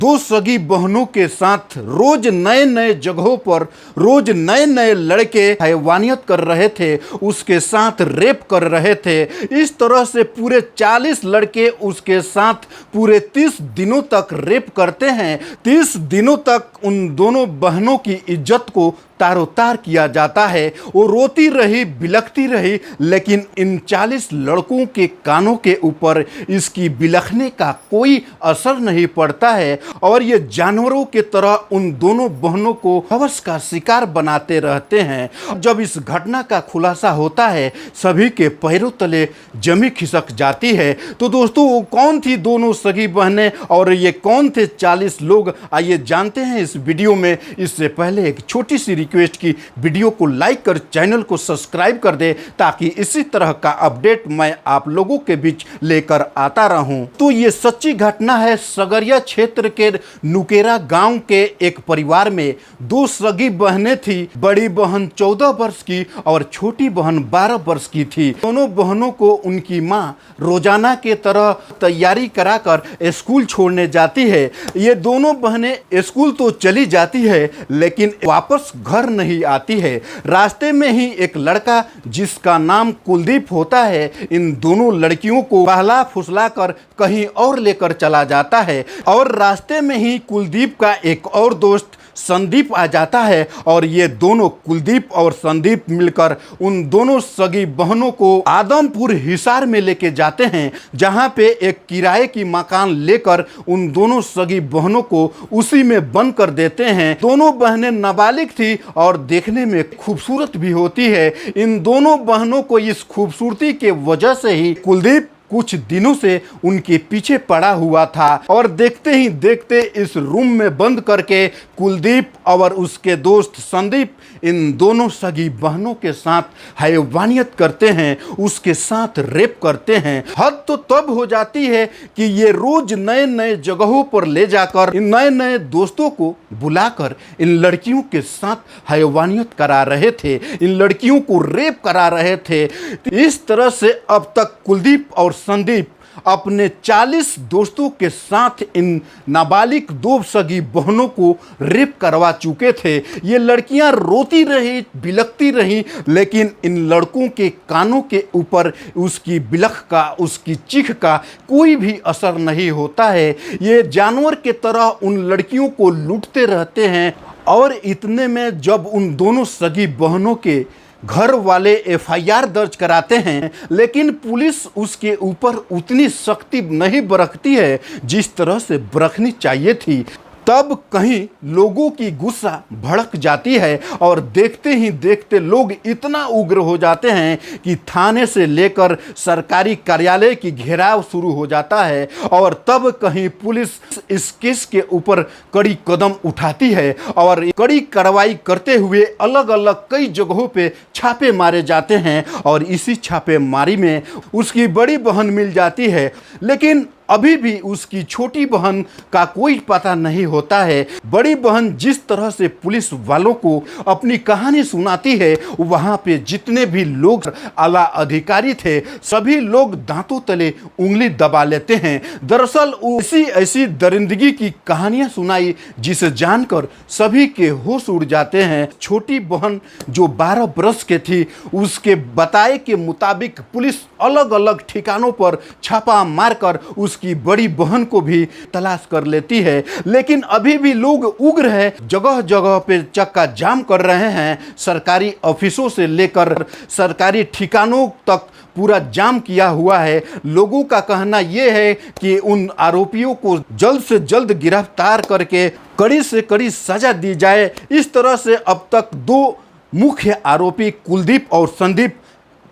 दो सगी बहनों के साथ रोज नए नए जगहों पर रोज नए नए लड़के हैवानियत कर रहे थे, उसके साथ रेप कर रहे थे। इस तरह से पूरे 40 लड़के उसके साथ पूरे 30 दिनों तक रेप करते हैं। 30 दिनों तक उन दोनों बहनों की इज्जत को तारोतार किया जाता है। वो रोती रही, बिलखती रही, लेकिन इन 40 लड़कों के कानों के ऊपर इसकी बिलखने का कोई असर नहीं पड़ता है और ये जानवरों की तरह उन दोनों बहनों को हवस का शिकार बनाते रहते हैं। जब इस घटना का खुलासा होता है, सभी के पैरों तले जमी खिसक जाती है। तो दोस्तों, वो कौन थी दोनों सगी बहनें और ये कौन थे 40 लोग, आइए जानते हैं इस वीडियो में। इससे पहले एक छोटी सी रिक्वेस्ट की वीडियो को लाइक कर चैनल को सब्सक्राइब कर दे, ताकि इसी तरह का अपडेट मैं आप लोगों के बीच लेकर आता रहूं। तो ये सच्ची घटना है सगरिया क्षेत्र के नुकेरा गांव के एक परिवार में दो सगी बहनें थी। बड़ी बहन 14 वर्ष की और छोटी बहन 12 वर्ष की थी। दोनों बहनों को उनकी मां रोजाना के तरह तैयारी कराकर स्कूल छोड़ने जाती है। ये दोनों बहनें स्कूल तो चली जाती है, लेकिन वापस घर नहीं आती है। रास्ते में ही एक लड़का जिसका नाम कुलदीप होता है, इन दोनों लड़कियों को बहला फुसला कर कहीं और लेकर चला जाता है और रास्ते में ही कुलदीप का एक और दोस्त संदीप आ जाता है और ये दोनों कुलदीप और संदीप मिलकर उन दोनों सगी बहनों को आदमपुर हिसार में लेके जाते हैं, जहां पे एक किराए की मकान लेकर उन दोनों सगी बहनों को उसी में बंद कर देते हैं। दोनों बहनें नाबालिग थी और देखने में खूबसूरत भी होती है। इन दोनों बहनों को इस खूबसूरती के वजह से ही कुलदीप कुछ दिनों से उनके पीछे पड़ा हुआ था और देखते ही देखते इस रूम में बंद करके कुलदीप और उसके दोस्त संदीप इन दोनों सगी बहनों के साथ हैवानियत करते हैं, उसके साथ रेप करते हैं। हद तो तब हो जाती है कि ये रोज नए नए जगहों पर ले जाकर इन नए नए दोस्तों को बुलाकर इन लड़कियों के साथ हैवानियत करा रहे थे, इन लड़कियों को रेप करा रहे थे। इस तरह से अब तक कुलदीप और संदीप अपने 40 दोस्तों के साथ इन नाबालिग दो सगी बहनों को रेप करवा चुके थे। ये लड़कियां रोती रही, बिलखती रही, लेकिन इन लड़कों के कानों के ऊपर उसकी बिलख का, उसकी चीख का कोई भी असर नहीं होता है। ये जानवर के तरह उन लड़कियों को लूटते रहते हैं और इतने में जब उन दोनों सगी बहनों के घर वाले एफआईआर दर्ज कराते हैं, लेकिन पुलिस उसके ऊपर उतनी सख्ती नहीं बरतती है जिस तरह से बरतनी चाहिए थी। तब कहीं लोगों की गुस्सा भड़क जाती है और देखते ही देखते लोग इतना उग्र हो जाते हैं कि थाने से लेकर सरकारी कार्यालय की घेराव शुरू हो जाता है और तब कहीं पुलिस इस केस के ऊपर कड़ी कदम उठाती है और कड़ी कार्रवाई करते हुए अलग अलग कई जगहों पे छापे मारे जाते हैं और इसी छापेमारी में उसकी बड़ी बहन मिल जाती है, लेकिन अभी भी उसकी छोटी बहन का कोई पता नहीं होता है। बड़ी बहन जिस तरह से पुलिस वालों को अपनी कहानी सुनाती है, वहां पे जितने भी लोग आला अधिकारी थे, सभी लोग दांतों तले उंगली दबा लेते हैं। दरअसल ऐसी दरिंदगी की कहानियां सुनाई जिसे जानकर सभी के होश उड़ जाते हैं। छोटी बहन जो 12 वर्ष के थी, उसके बताए के मुताबिक पुलिस अलग अलग ठिकानों पर छापा मारकर उसकी बड़ी बहन को भी तलाश कर लेती है, लेकिन अभी भी लोग उग्र है, जगह जगह पे चक्का जाम कर रहे हैं। सरकारी ऑफिसों से लेकर सरकारी ठिकानों तक पूरा जाम किया हुआ है। लोगों का कहना यह है कि उन आरोपियों को जल्द से जल्द गिरफ्तार करके कड़ी से कड़ी सजा दी जाए। इस तरह से अब तक दो मुख्य आरोपी कुलदीप और संदीप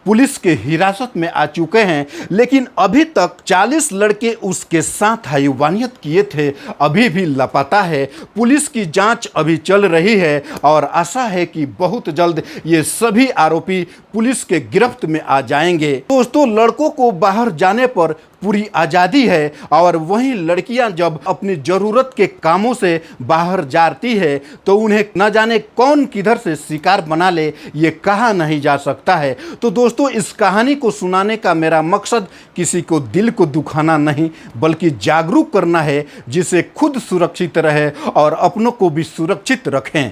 पुलिस के हिरासत में आ चुके हैं, लेकिन अभी तक 40 लड़के उसके साथ हैवानियत किए थे अभी भी लापता है। पुलिस की जांच अभी चल रही है और आशा है कि बहुत जल्द ये सभी आरोपी पुलिस के गिरफ्त में आ जाएंगे। दोस्तों, लड़कों को बाहर जाने पर पूरी आज़ादी है, और वहीं लड़कियां जब अपनी ज़रूरत के कामों से बाहर जाती है तो उन्हें न जाने कौन किधर से शिकार बना ले, ये कहा नहीं जा सकता है। तो दोस्तों, इस कहानी को सुनाने का मेरा मकसद किसी को दिल को दुखाना नहीं, बल्कि जागरूक करना है, जिससे खुद सुरक्षित रहे और अपनों को भी सुरक्षित रखें।